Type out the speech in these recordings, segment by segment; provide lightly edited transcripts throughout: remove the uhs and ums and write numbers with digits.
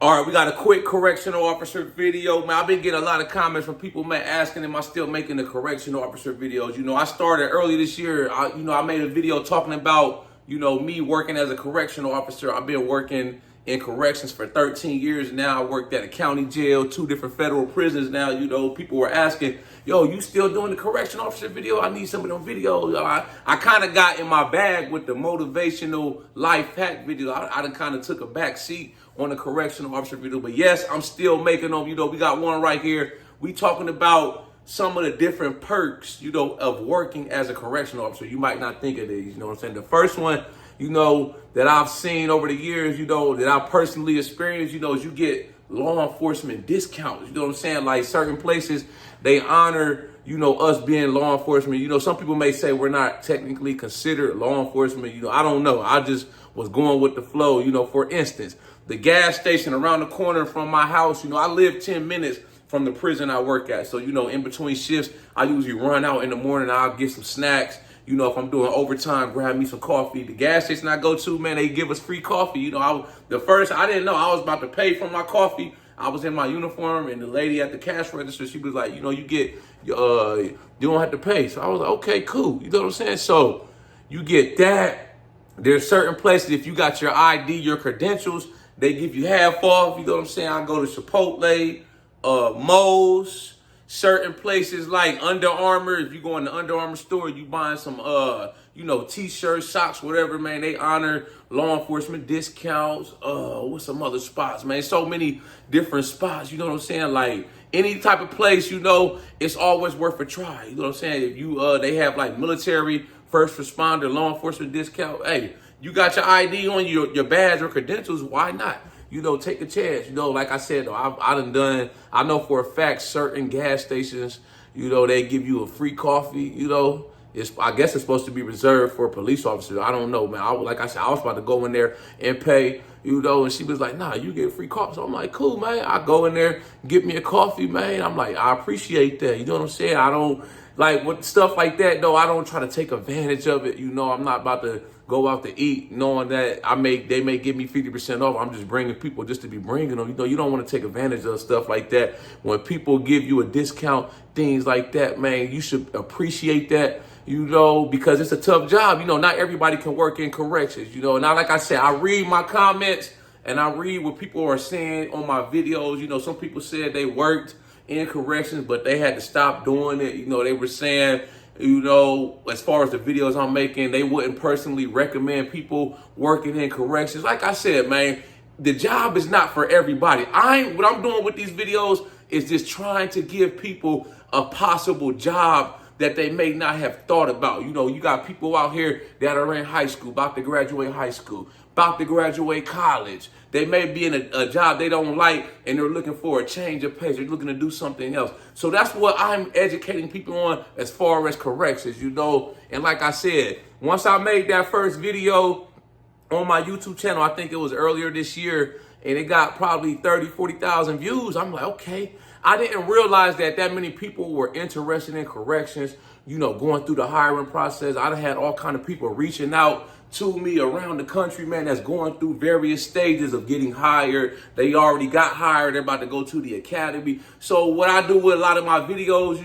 All right, we got a quick correctional officer video. Man, I've been getting a lot of comments from people, man, asking, am I still making the correctional officer videos? I started early this year. I made a video talking about, me working as a correctional officer. I've been working in corrections for 13 years now. I worked at a county jail, 2 different federal prisons now. People were asking, yo, you still doing the correctional officer video? I need some of them videos. I kind of got in my bag with the motivational life hack video. I done kind of took a back seat on the correctional officer video. But yes, I'm still making them. We got one right here. We talking about some of the different perks, of working as a correctional officer. You might not think of these, you know what I'm saying? The first one, that I've seen over the years, that I personally experienced, is you get law enforcement discounts. You know what I'm saying? Like certain places, they honor, us being law enforcement. Some people may say we're not technically considered law enforcement. I don't know. I just was going with the flow. For instance, the gas station around the corner from my house, I live 10 minutes from the prison I work at. So, in between shifts, I usually run out in the morning. I'll get some snacks. If I'm doing overtime, grab me some coffee. The gas station I go to, man, they give us free coffee. I didn't know I was about to pay for my coffee. I was in my uniform, and the lady at the cash register, she was like, you don't have to pay. So I was like, okay, cool. You know what I'm saying? So you get that. There's certain places, if you got your ID, your credentials, they give you half off. You know what I'm saying? I go to Chipotle, Moe's, certain places like Under Armour. If you go in the Under Armour store, you buying some, t-shirts, socks, whatever, man. They honor law enforcement discounts. What's some other spots, man? So many different spots. You know what I'm saying? Like any type of place, it's always worth a try. You know what I'm saying? If you, they have like military, first responder, law enforcement discount. Hey, you got your ID on your badge or credentials. Why not? Take a chance. Like I said, though, I know for a fact certain gas stations, they give you a free coffee, I guess it's supposed to be reserved for police officers. I don't know, man. Like I said, I was about to go in there and pay, and she was like, nah, you get free coffee. So I'm like, cool, man. I go in there, get me a coffee, man. I'm like, I appreciate that. You know what I'm saying? I don't, like, with stuff like that, though, I don't try to take advantage of it. I'm not about to go out to eat knowing that they may give me 50% off. I'm just bringing people just to be bringing them. You don't want to take advantage of stuff like that. When people give you a discount, things like that, man, you should appreciate that, because it's a tough job. Not everybody can work in corrections, Now, like I said, I read my comments and I read what people are saying on my videos. Some people said they worked in corrections, but they had to stop doing it. They were saying, as far as the videos I'm making, they wouldn't personally recommend people working in corrections. Like I said, man, the job is not for everybody. What I'm doing with these videos is just trying to give people a possible job that they may not have thought about. You got people out here that are in high school, about to graduate high school, about to graduate college. They may be in a job they don't like, and they're looking for a change of pace. They're looking to do something else. So that's what I'm educating people on as far as corrections, And like I said, once I made that first video on my YouTube channel, I think it was earlier this year, and it got probably 30, 40,000 views. I'm like, okay. I didn't realize that many people were interested in corrections, going through the hiring process. I had all kind of people reaching out to me around the country, man, that's going through various stages of getting hired. They already got hired. They're about to go to the academy. So what I do with a lot of my videos,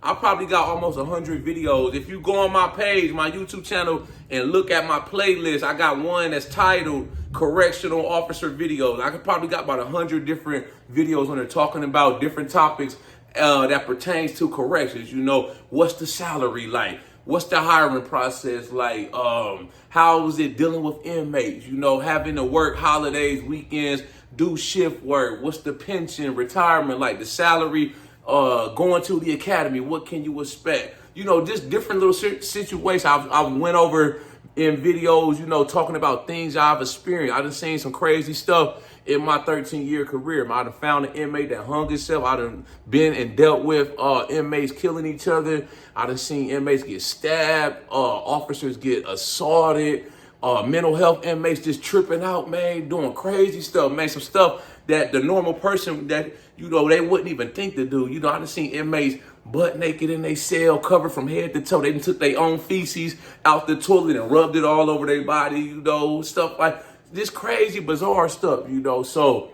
I probably got almost 100 videos. If you go on my page, my YouTube channel, and look at my playlist, I got one that's titled Correctional Officer Videos. I could probably got about 100 different videos on there talking about different topics that pertains to corrections. What's the salary like? What's the hiring process like? How is it dealing with inmates? Having to work holidays, weekends, do shift work. What's the pension, retirement like? The salary, going to the academy. What can you expect? Just different little situations I went over in videos, talking about things I've experienced. I've seen some crazy stuff in my 13-year career. I done found an inmate that hung himself. I done been and dealt with inmates killing each other. I done seen inmates get stabbed, officers get assaulted, mental health inmates just tripping out, man, doing crazy stuff, man. Some stuff that the normal person that, they wouldn't even think to do. I done seen inmates butt naked in their cell, covered from head to toe. They took their own feces out the toilet and rubbed it all over their body, stuff like this crazy, bizarre stuff, So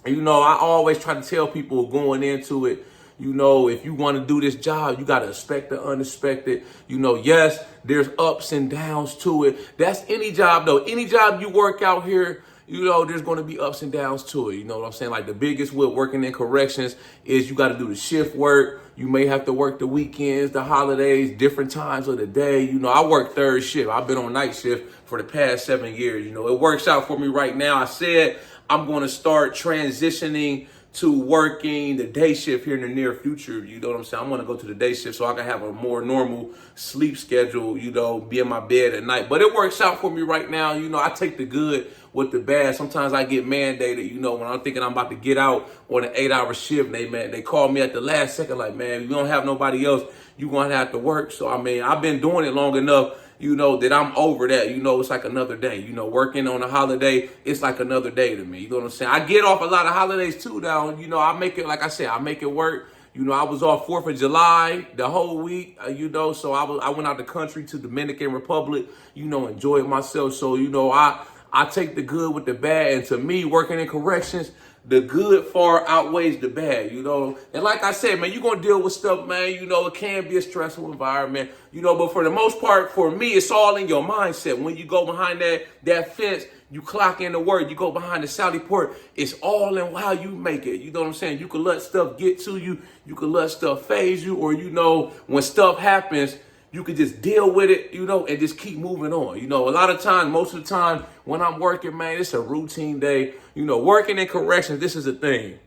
You know, I always try to tell people going into it, you know, if you want to do this job, you got to expect the unexpected. You know, yes, there's ups and downs to it. That's any job, though. Any job you work out here, you know, there's going to be ups and downs to it. You know what I'm saying? Like the biggest with working in corrections is you got to do the shift work. You may have to work the weekends, the holidays, different times of the day. You know, I work third shift. I've been on night shift for the past 7 years. You know, it works out for me right now. I said I'm going to start transitioning to working the day shift here in the near future. You know what I'm saying? I'm going to go to the day shift so I can have a more normal sleep schedule, you know, be in my bed at night. But it works out for me right now. You know, I take the good with the bad. Sometimes I get mandated, you know, when I'm thinking I'm about to get out on an 8-hour shift, they call me at the last second like, man, you don't have nobody else, you're going to have to work. So, I mean, I've been doing it long enough, you know, that I'm over that. You know, it's like another day. You know, working on a holiday, it's like another day to me. You know what I'm saying? I get off a lot of holidays too now. You know, I make it, like I said, I make it work. You know, I was off 4th of July the whole week, you know, so I went out the country to Dominican Republic, you know, enjoyed myself. So, you know, I take the good with the bad. And to me, working in corrections, the good far outweighs the bad, you know. And like I said, man, you're going to deal with stuff, man. You know, it can be a stressful environment, you know, but for the most part, for me, it's all in your mindset. When you go behind that fence, you clock in the word, you go behind the Saudi port, it's all in how you make it. You know what I'm saying? You can let stuff get to you. You can let stuff phase you, or, you know, when stuff happens, you could just deal with it, you know, and just keep moving on. You know, a lot of times, most of the time when I'm working, man, it's a routine day. You know, working in corrections, this is a thing.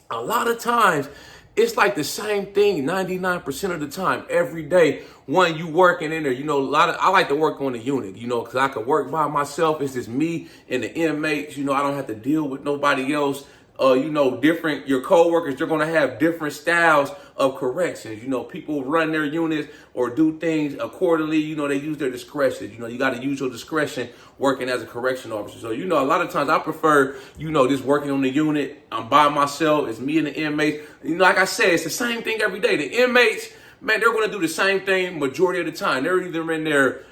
A lot of times, it's like the same thing 99% of the time, every day when you working in there. You know, I like to work on the unit, you know, because I could work by myself. It's just me and the inmates. You know, I don't have to deal with nobody else. You know, your coworkers, they're going to have different styles of corrections. You know, people run their units or do things accordingly. You know, they use their discretion. You know, you got to use your discretion working as a correction officer. So, you know, a lot of times I prefer, you know, just working on the unit. I'm by myself. It's me and the inmates. You know, like I said, it's the same thing every day. The inmates, man, they're going to do the same thing majority of the time. They're either in there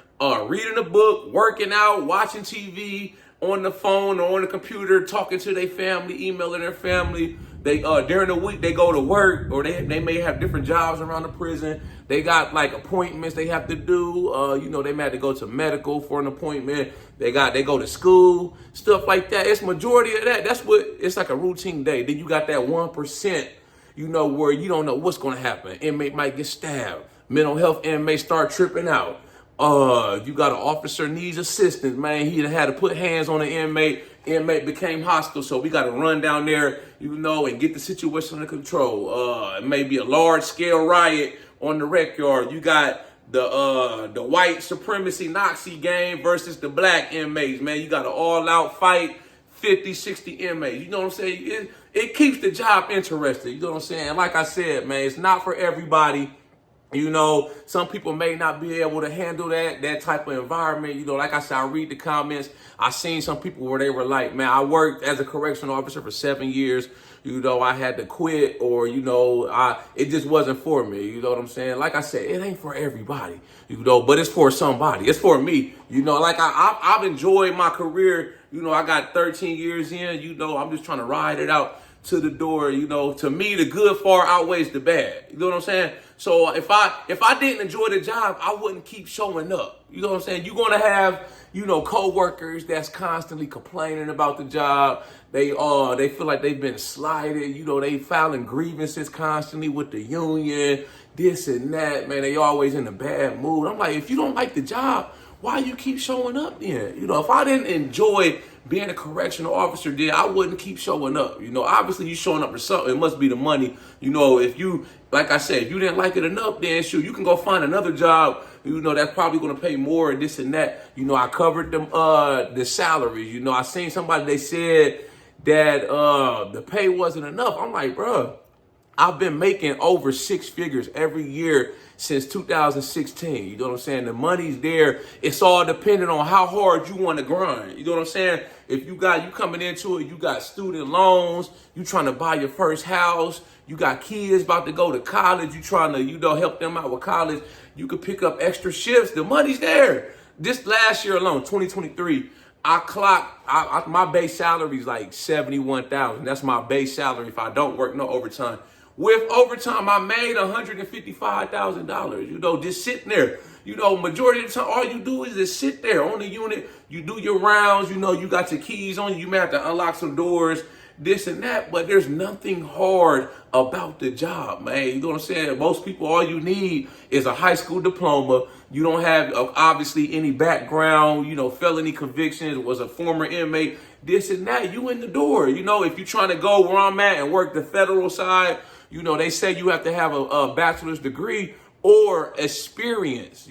reading a book, working out, watching TV, on the phone or on the computer, talking to their family, emailing their family. They during the week they go to work, or they may have different jobs around the prison. They got like appointments they have to do. You know, they may have to go to medical for an appointment. They go to school, stuff like that. It's majority of that. That's what it's like, a routine day. Then you got that 1%, you know, where you don't know what's going to happen. Inmate might get stabbed. Mental health inmate start tripping out. You got an officer needs assistance, man. He had to put hands on the inmate. Inmate became hostile, so we got to run down there, you know, and get the situation under control. It may be a large scale riot on the rec yard. You got the white supremacy Nazi gang versus the black inmates, man. You got an all out fight, 50, 60 inmates. You know what I'm saying? It keeps the job interesting. You know what I'm saying? And like I said, man, it's not for everybody. You know, some people may not be able to handle that type of environment. You know, like I said, I read the comments. I seen some people where they were like, man, I worked as a correctional officer for 7 years. You know, I had to quit, or, you know, it just wasn't for me. You know what I'm saying? Like I said, it ain't for everybody, you know, but it's for somebody. It's for me. You know, like I've enjoyed my career. You know, I got 13 years in, you know, I'm just trying to ride it out to the door. You know, to me, the good far outweighs the bad. You know what I'm saying? So if I didn't enjoy the job, I wouldn't keep showing up. You know what I'm saying? You're going to have, you know, coworkers that's constantly complaining about the job. They feel like they've been slighted. You know, they filing grievances constantly with the union, this and that. Man, they always in a bad mood. I'm like, if you don't like the job, why you keep showing up then? You know, if I didn't enjoy being a correctional officer, then I wouldn't keep showing up. You know, obviously you showing up for something. It must be the money. You know, if you, like I said, if you didn't like it enough, then shoot, you can go find another job, you know, that's probably going to pay more and this and that. You know, I covered them, the salaries. You know, I seen somebody, they said that the pay wasn't enough. I'm like, bruh, I've been making over 6 figures every year since 2016. You know what I'm saying? The money's there. It's all dependent on how hard you want to grind. You know what I'm saying? If you coming into it, you got student loans, you trying to buy your first house, you got kids about to go to college, you trying to, you know, help them out with college, you could pick up extra shifts. The money's there. This last year alone, 2023, my base salary is like 71,000. That's my base salary if I don't work no overtime. With overtime, I made $155,000. Just sitting there. Majority of the time, all you do is just sit there on the unit. You do your rounds. You got your keys on you. You may have to unlock some doors, this and that. But there's nothing hard about the job, man. You know what I'm saying? Most people, all you need is a high school diploma. You don't have, obviously, any background, felony convictions, was a former inmate, this and that. You in the door. If you're trying to go where I'm at and work the federal side, they say you have to have a bachelor's degree or experience,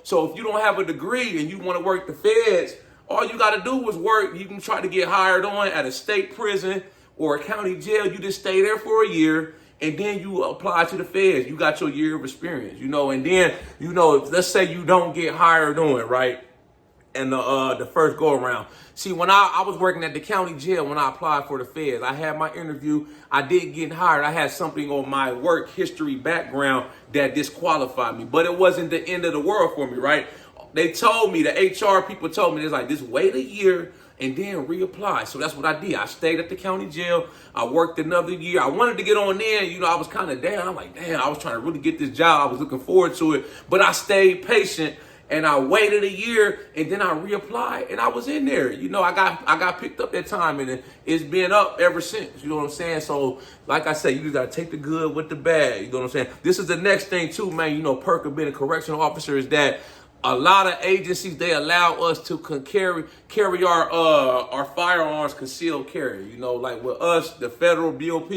So if you don't have a degree and you want to work the feds, all you got to do is work. You can try to get hired on at a state prison or a county jail. You just stay there for a year and then you apply to the feds. You got your year of experience, and then, let's say you don't get hired on, right? And the first go around. See, when I was working at the county jail, when I applied for the feds, I had my interview. I did get hired. I had something on my work history background that disqualified me, but it wasn't the end of the world for me, right? They told me, the HR people told me, it's like, just wait a year and then reapply. So that's what I did. I stayed at the county jail. I worked another year. I wanted to get on there. I was kind of down. I'm like, damn, I was trying to really get this job. I was looking forward to it, but I stayed patient. And I waited a year and then I reapplied and I was in there. I got picked up that time and it's been up ever since. You know what I'm saying? So like I said, you just gotta take the good with the bad. You know what I'm saying? This is the next thing too, man. Perk of being a correctional officer is that a lot of agencies, they allow us to carry our firearms concealed carry. Like with us, the federal BOP,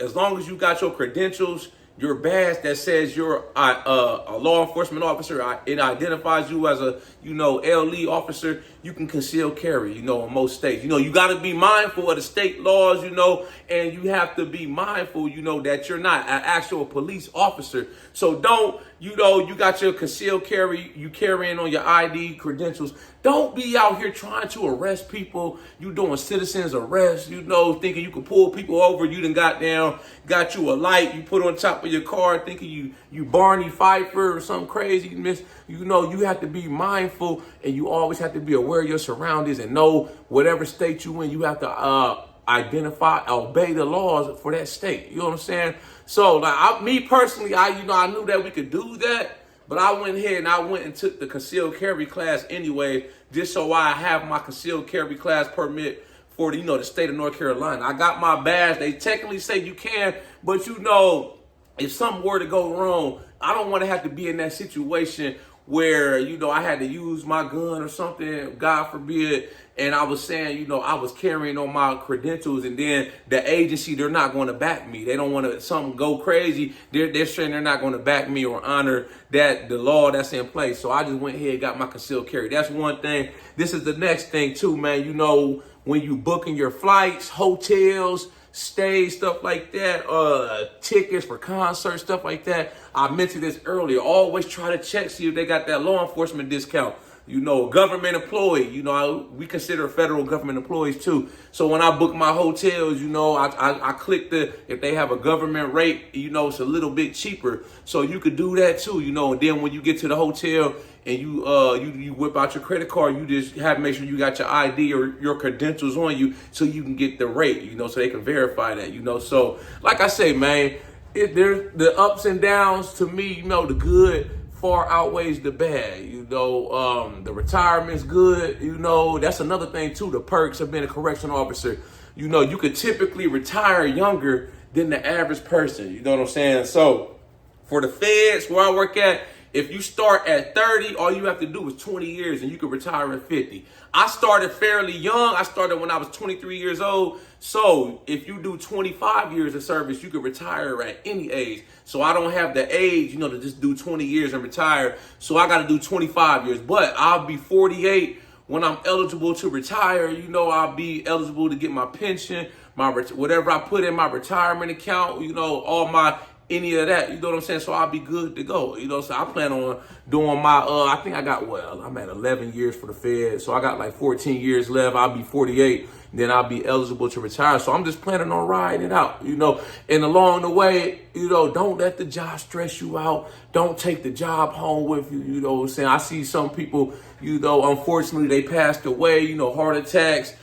as long as you got your credentials, your badge that says you're a law enforcement officer, it identifies you as a, LE officer, you can conceal carry, in most states. You got to be mindful of the state laws, and you have to be mindful, that you're not an actual police officer. So don't, you got your concealed carry, you carrying on your ID credentials. Don't be out here trying to arrest people. You doing citizens arrest, thinking you can pull people over. You done got you a light you put on top of your car, thinking you Barney Pfeiffer or something crazy. You have to be mindful, and you always have to be aware of your surroundings and know whatever state you in, you have to obey the laws for that state. You know what I'm saying? So me personally, I knew that we could do that, but I went ahead and I went and took the concealed carry class anyway, just so I have my concealed carry class permit for the state of North Carolina. I got my badge. They technically say you can, but if something were to go wrong, I don't want to have to be in that situation where, I had to use my gun or something, God forbid, and I was saying, I was carrying on my credentials, and then the agency, they're not going to back me. They don't want to, something go crazy. They're saying they're not going to back me or honor the law that's in place. So I just went ahead and got my concealed carry. That's one thing. This is the next thing too, man. When you booking your flights, hotels, stays, stuff like that, tickets for concerts, stuff like that. I mentioned this earlier. Always try to check, see if they got that law enforcement discount. Government employee, we consider federal government employees too. So when I book my hotels, I click if they have a government rate, it's a little bit cheaper. So you could do that too, and then when you get to the hotel and you whip out your credit card, you just have to make sure you got your ID or your credentials on you so you can get the rate, so they can verify that, So like I say, man, there's the ups and downs to me, the good far outweighs the bad. The retirement's good. That's another thing too, the perks of being a correctional officer. You could typically retire younger than the average person. You know what I'm saying? So for the feds where I work at, if you start at 30, all you have to do is 20 years and you can retire at 50. I started fairly young. I started when I was 23 years old. So if you do 25 years of service, you can retire at any age. So I don't have the age, to just do 20 years and retire. So I got to do 25 years. But I'll be 48 when I'm eligible to retire. I'll be eligible to get my pension, whatever I put in my retirement account, all my any of that. You know what I'm saying? So I'll be good to go. You know, so I plan on doing my, I think I got, well, I'm at 11 years for the Fed. So I got like 14 years left. I'll be 48. Then I'll be eligible to retire. So I'm just planning on riding it out, you know. And along the way, you know, don't let the job stress you out. Don't take the job home with you, you know what I'm saying? I see some people, you know, unfortunately, they passed away, you know, heart attacks,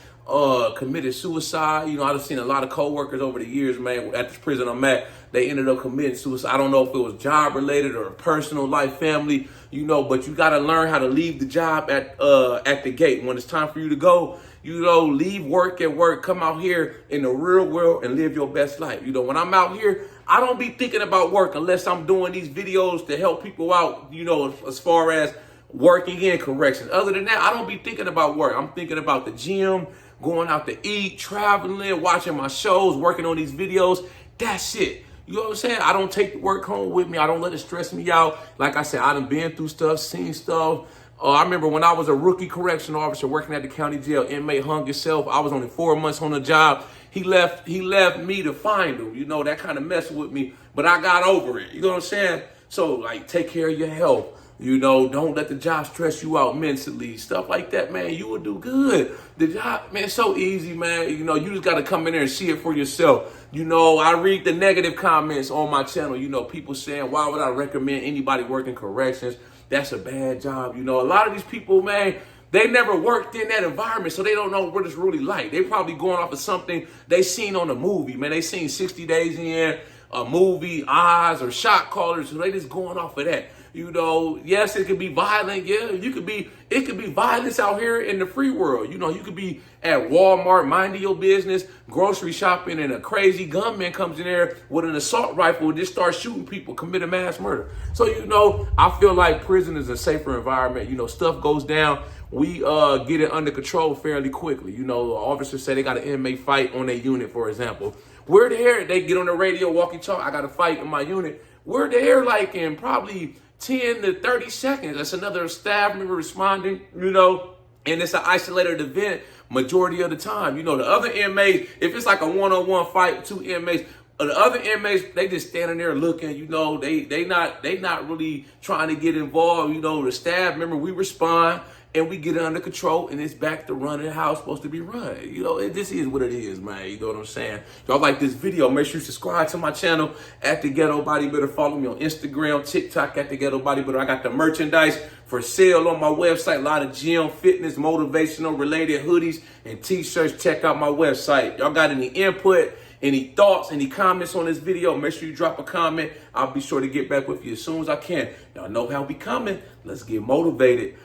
committed suicide. You know, I've seen a lot of coworkers over the years, man, at this prison I'm at, they ended up committing suicide. I don't know if it was job related or personal life, family, you know, but you got to learn how to leave the job at the gate. When it's time for you to go, you know, leave work at work, come out here in the real world and live your best life. You know, when I'm out here, I don't be thinking about work unless I'm doing these videos to help people out, you know, as far as working in corrections. Other than that, I don't be thinking about work. I'm thinking about the gym, going out to eat, traveling, watching my shows, working on these videos. That's it. You know what I'm saying? I don't take the work home with me. I don't let it stress me out. Like I said, I done been through stuff, seen stuff. I remember when I was a rookie correctional officer working at the county jail, inmate hung himself. I was only 4 months on the job. He left me to find him. You know, that kind of messed with me, but I got over it. You know what I'm saying? So, like, take care of your health. You know, don't let the job stress you out mentally. Stuff like that, man, you will do good. The job, man, so easy, man. You know, you just got to come in there and see it for yourself. You know, I read the negative comments on my channel. You know, people saying, why would I recommend anybody working corrections? That's a bad job. You know, a lot of these people, man, they never worked in that environment, so they don't know what it's really like. They probably going off of something they seen on a movie, man. They seen 60 Days In, a movie, Oz, or Shot Callers, so they just going off of that. You know, yes, it could be violent. Yeah, it could be violence out here in the free world. You know, you could be at Walmart minding your business, grocery shopping, and a crazy gunman comes in there with an assault rifle and just starts shooting people, commit a mass murder. So, you know, I feel like prison is a safer environment. You know, stuff goes down. We get it under control fairly quickly. You know, officers say they got an inmate fight on their unit, for example. We're there. They get on the radio, walkie-talkie. I got a fight in my unit. We're there like in probably 10 to 30 seconds. That's another staff member responding, you know, and it's an isolated event majority of the time. You know, the other inmates, if it's like a one-on-one fight, two inmates, the other inmates, they just standing there looking, you know, they not really trying to get involved. You know, the staff member, we respond and we get it under control, and it's back to running how it's supposed to be run. You know, this is what it is, man. You know what I'm saying? Y'all like this video, make sure you subscribe to my channel at The Ghetto Bodybuilder. Follow me on Instagram, TikTok at The Ghetto Bodybuilder. I got the merchandise for sale on my website. A lot of gym, fitness, motivational related hoodies and t-shirts. Check out my website. Y'all got any input, any thoughts, any comments on this video, make sure you drop a comment. I'll be sure to get back with you as soon as I can. Y'all know how we coming. Let's get motivated.